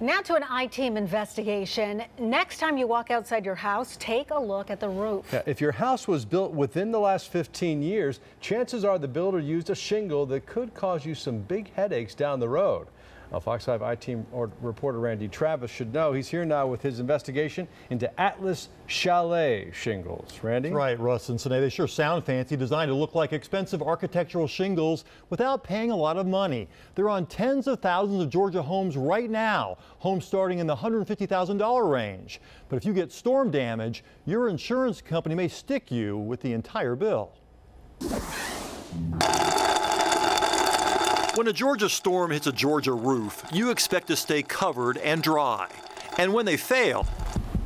Now to an I-Team investigation. Next time you walk outside your house, take a look at the roof. Yeah, if your house was built within the last 15 years, chances are the builder used a shingle that could cause you some big headaches down the road. Fox 5 I-Team reporter Randy Travis should know. He's here now with his investigation into Atlas Chalet Shingles. Randy? That's right, Russ and Sinead. They sure sound fancy, designed to look like expensive architectural shingles without paying a lot of money. They're on tens of thousands of Georgia homes right now, homes starting in the $150,000 range. But if you get storm damage, your insurance company may stick you with the entire bill. When a Georgia storm hits a Georgia roof, you expect to stay covered and dry. And when they fail,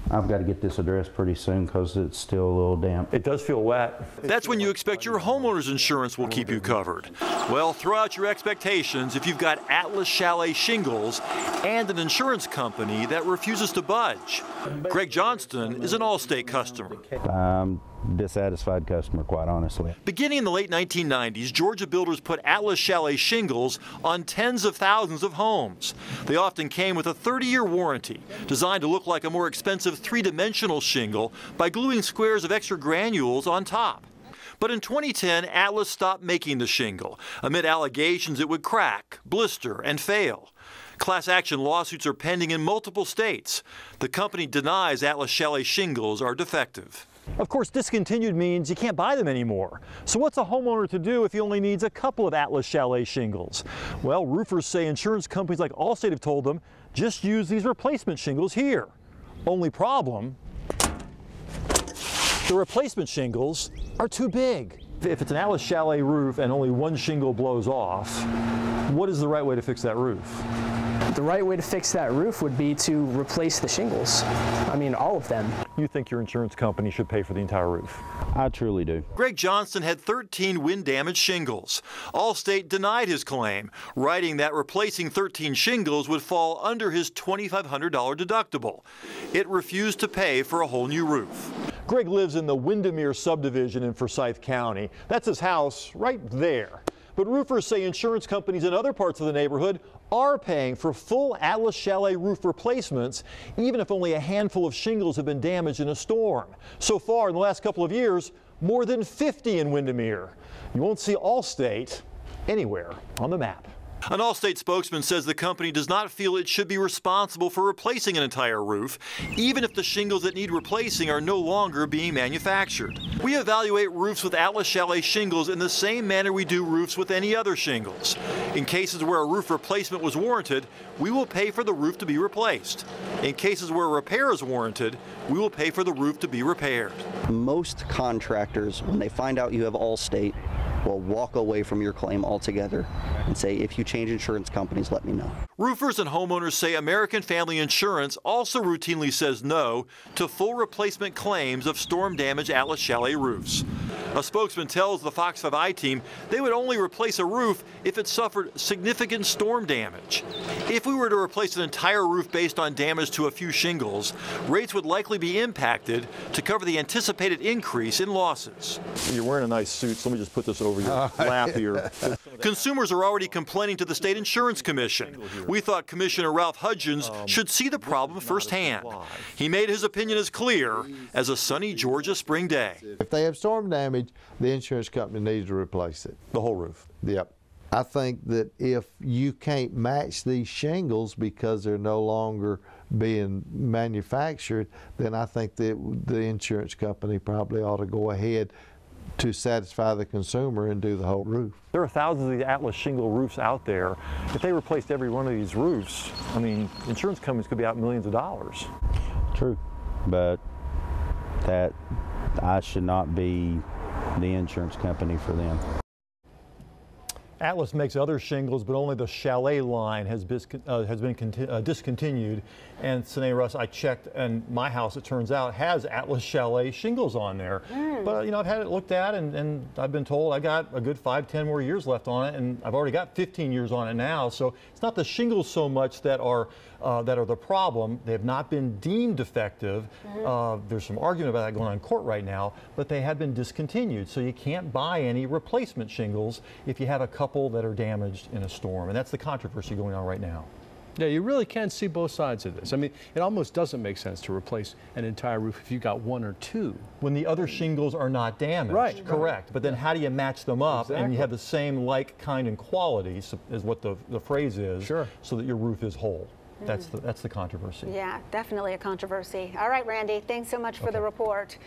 I've got to get this addressed pretty soon because it's still a little damp. It does feel wet. That's when you expect your homeowner's insurance will keep you covered. Well, throw out your expectations if you've got Atlas Chalet Shingles and an insurance company that refuses to budge. Greg Johnston is an Allstate customer. Dissatisfied customer, quite honestly. Beginning in the late 1990s, Georgia builders put Atlas Chalet Shingles on tens of thousands of homes. They often came with a 30-year warranty, designed to look like a more expensive three-dimensional shingle by gluing squares of extra granules on top. But in 2010, Atlas stopped making the shingle amid allegations it would crack, blister, and fail. Class action lawsuits are pending in multiple states. The company denies Atlas Chalet Shingles are defective. Of course, discontinued means you can't buy them anymore. So what's a homeowner to do if he only needs a couple of Atlas Chalet shingles? Well, roofers say insurance companies like Allstate have told them, just use these replacement shingles here. Only problem, the replacement shingles are too big. If it's an Atlas Chalet roof and only one shingle blows off, what is the right way to fix that roof? The right way to fix that roof would be to replace the shingles. I mean, all of them. You think your insurance company should pay for the entire roof? I truly do. Greg Johnston had 13 wind-damaged shingles. Allstate denied his claim, writing that replacing 13 shingles would fall under his $2,500 deductible. It refused to pay for a whole new roof. Greg lives in the Windermere subdivision in Forsyth County. That's his house right there. But roofers say insurance companies in other parts of the neighborhood are paying for full Atlas Chalet roof replacements, even if only a handful of shingles have been damaged in a storm. So far, in the last couple of years, more than 50 in Windermere. You won't see Allstate anywhere on the map. An Allstate spokesman says the company does not feel it should be responsible for replacing an entire roof, even if the shingles that need replacing are no longer being manufactured. We evaluate roofs with Atlas Chalet shingles in the same manner we do roofs with any other shingles. In cases where a roof replacement was warranted, we will pay for the roof to be replaced. In cases where a repair is warranted, we will pay for the roof to be repaired. Most contractors, when they find out you have Allstate, will walk away from your claim altogether and say, if you change insurance companies, let me know. Roofers and homeowners say American Family Insurance also routinely says no to full replacement claims of storm-damaged Atlas Chalet roofs. A spokesman tells the Fox 5 I-Team they would only replace a roof if it suffered significant storm damage. If we were to replace an entire roof based on damage to a few shingles, rates would likely be impacted to cover the anticipated increase in losses. You're wearing a nice suit, so let me just put this over your lap here. Consumers are already complaining to the State Insurance Commission. We thought Commissioner Ralph Hudgens should see the problem firsthand. He made his opinion as clear as a sunny Georgia spring day. If they have storm damage, the insurance company needs to replace it. The whole roof. Yep. I think that if you can't match these shingles because they're no longer being manufactured, then I think that the insurance company probably ought to go ahead to satisfy the consumer and do the whole roof. There are thousands of these Atlas shingle roofs out there. If they replaced every one of these roofs, I mean, insurance companies could be out millions of dollars. True, but that I should not be the insurance company for them. Atlas makes other shingles, but only the Chalet line has been discontinued. And Sinead, Russ, I checked, and my house, it turns out, has Atlas Chalet shingles on there. But you know, I've had it looked at, and I've been told I got a good 5-10 more years left on it, and I've already got 15 years on it now. So it's not the shingles so much that are the problem. They have not been deemed defective. There's some argument about that going on in court right now, but they have been discontinued. So you can't buy any replacement shingles if you have a couple that are damaged in a storm, and that's the controversy going on right now. Yeah, you really can see both sides of this. I mean, it almost doesn't make sense to replace an entire roof if you've got one or two. When the other shingles are not damaged. Right. Correct. But then how do you match them up and Exactly. you have the same like, kind, and quality, is what the phrase is, Sure. so that your roof is whole. That's the controversy. Yeah, definitely a controversy. All right, Randy, thanks so much for the report.